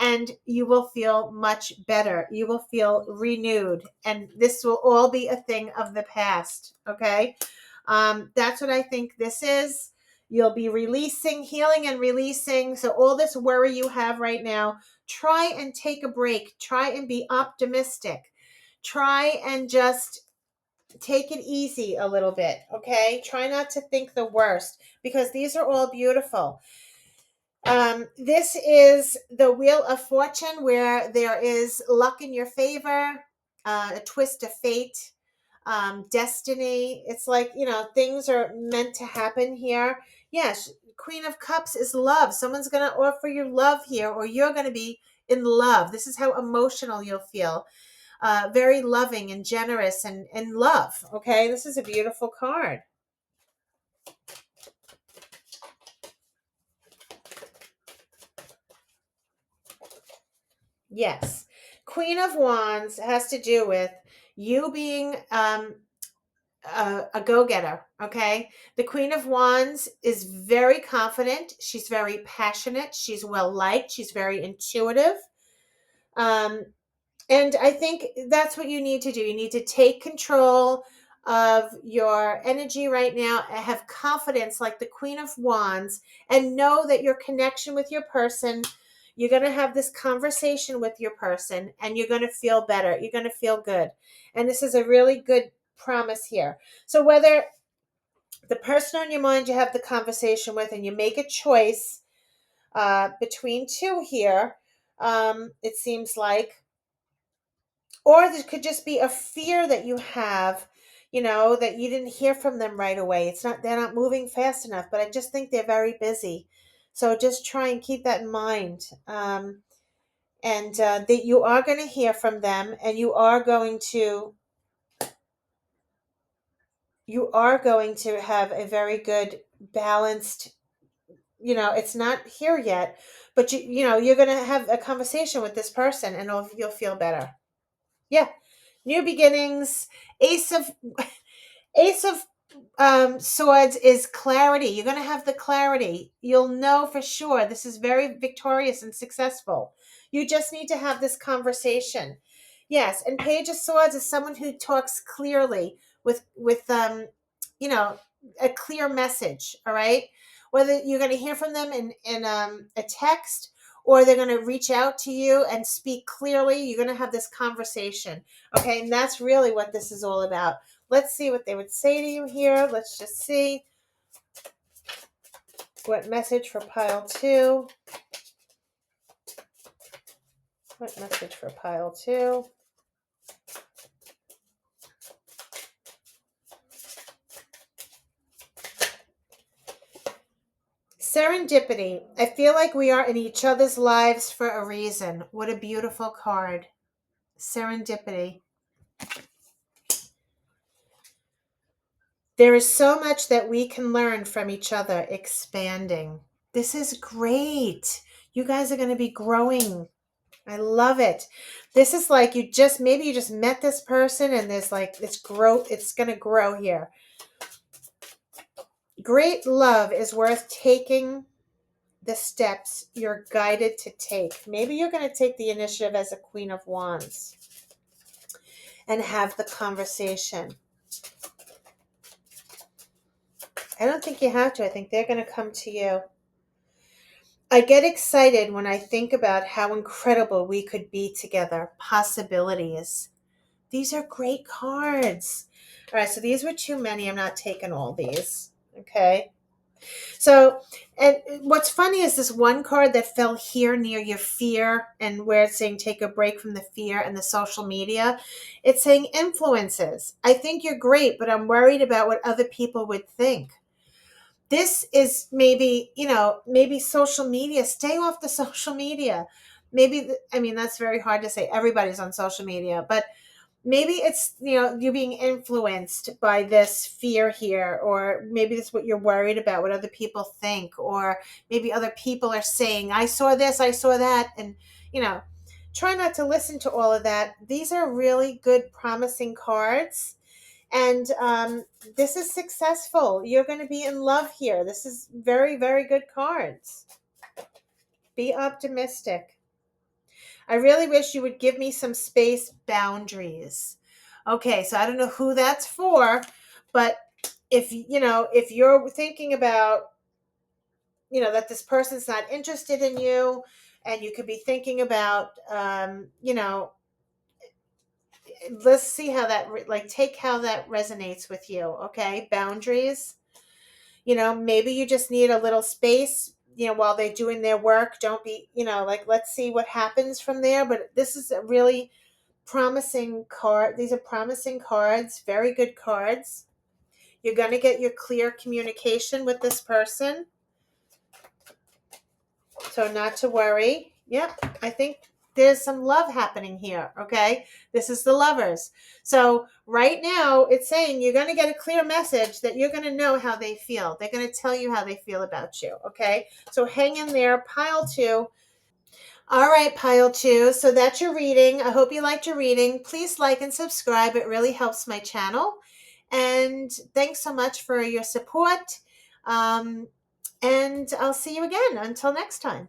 and you will feel much better. You will feel renewed, and this will all be a thing of the past. Okay. That's what I think this is. You'll be releasing, healing and releasing. So all this worry you have right now, try and take a break. Try and be optimistic. Try and just take it easy a little bit, okay? Try not to think the worst, because these are all beautiful. This is the Wheel of Fortune, where there is luck in your favor, a twist of fate, destiny. It's like, things are meant to happen here. Yes, Queen of Cups is love. Someone's going to offer you love here, or you're going to be in love. This is how emotional you'll feel. Very loving and generous and love. Okay, this is a beautiful card. Yes. Queen of Wands has to do with you being a go-getter. Okay. The Queen of Wands is very confident. She's very passionate. She's well liked. She's very intuitive. Um, And I think that's what you need to do. You need to take control of your energy right now, have confidence like the Queen of Wands, and know that your connection with your person, you're going to have this conversation with your person and you're going to feel better. You're going to feel good. And this is a really good promise here. So whether the person on your mind you have the conversation with and you make a choice between two here, it seems like, or there could just be a fear that you have, that you didn't hear from them right away. They're not moving fast enough, but I just think they're very busy. So just try and keep that in mind. And that you are going to hear from them, and you are going to have a very good balanced, it's not here yet, but you're going to have a conversation with this person and you'll feel better. Yeah. New beginnings. Ace of Swords is clarity. You're going to have the clarity. You'll know for sure this is very victorious and successful. You just need to have this conversation. Yes, and Page of Swords is someone who talks clearly with a clear message, all right? Whether you're going to hear from them in a text, or they're going to reach out to you and speak clearly, you're going to have this conversation. Okay, and that's really what this is all about. Let's see what they would say to you here. Let's just see what message for pile 2. What message for pile 2? Serendipity. I feel like we are in each other's lives for a reason. What a beautiful card. Serendipity. There is so much that we can learn from each other. Expanding. This is great. You guys are going to be growing. I love it. This is like maybe you just met this person and there's like it's going to grow here. Great love is worth taking the steps you're guided to take. Maybe you're going to take the initiative as a Queen of Wands and have the conversation. I don't think you have to. I think they're going to come to you. I get excited when I think about how incredible we could be together. Possibilities. These are great cards. All right, so these were too many. I'm not taking all these. Okay. So, and what's funny is this one card that fell here near your fear, and where it's saying take a break from the fear and the social media. It's saying influences. I think you're great, but I'm worried about what other people would think. This is maybe, maybe social media. Stay off the social media. Maybe, I mean, that's very hard to say. Everybody's on social media, but maybe it's, you're being influenced by this fear here, or maybe this is what you're worried about, what other people think, or maybe other people are saying, I saw this, I saw that. And, try not to listen to all of that. These are really good, promising cards. And this is successful. You're going to be in love here. This is very, very good cards. Be optimistic. I really wish you would give me some space. Boundaries. Okay, so I don't know who that's for, but if you're thinking about, that this person's not interested in you, and you could be thinking about, let's see how that, take how that resonates with you. Okay, boundaries. Maybe you just need a little space, while they're doing their work. Don't be, let's see what happens from there. But this is a really promising card. These are promising cards, very good cards. You're going to get your clear communication with this person. So not to worry. Yep, I think there's some love happening here, okay? This is the Lovers. So right now it's saying you're going to get a clear message that you're going to know how they feel. They're going to tell you how they feel about you, okay? So hang in there, pile 2. All right, pile 2. So that's your reading. I hope you liked your reading. Please like and subscribe. It really helps my channel. And thanks so much for your support. And I'll see you again. Until next time.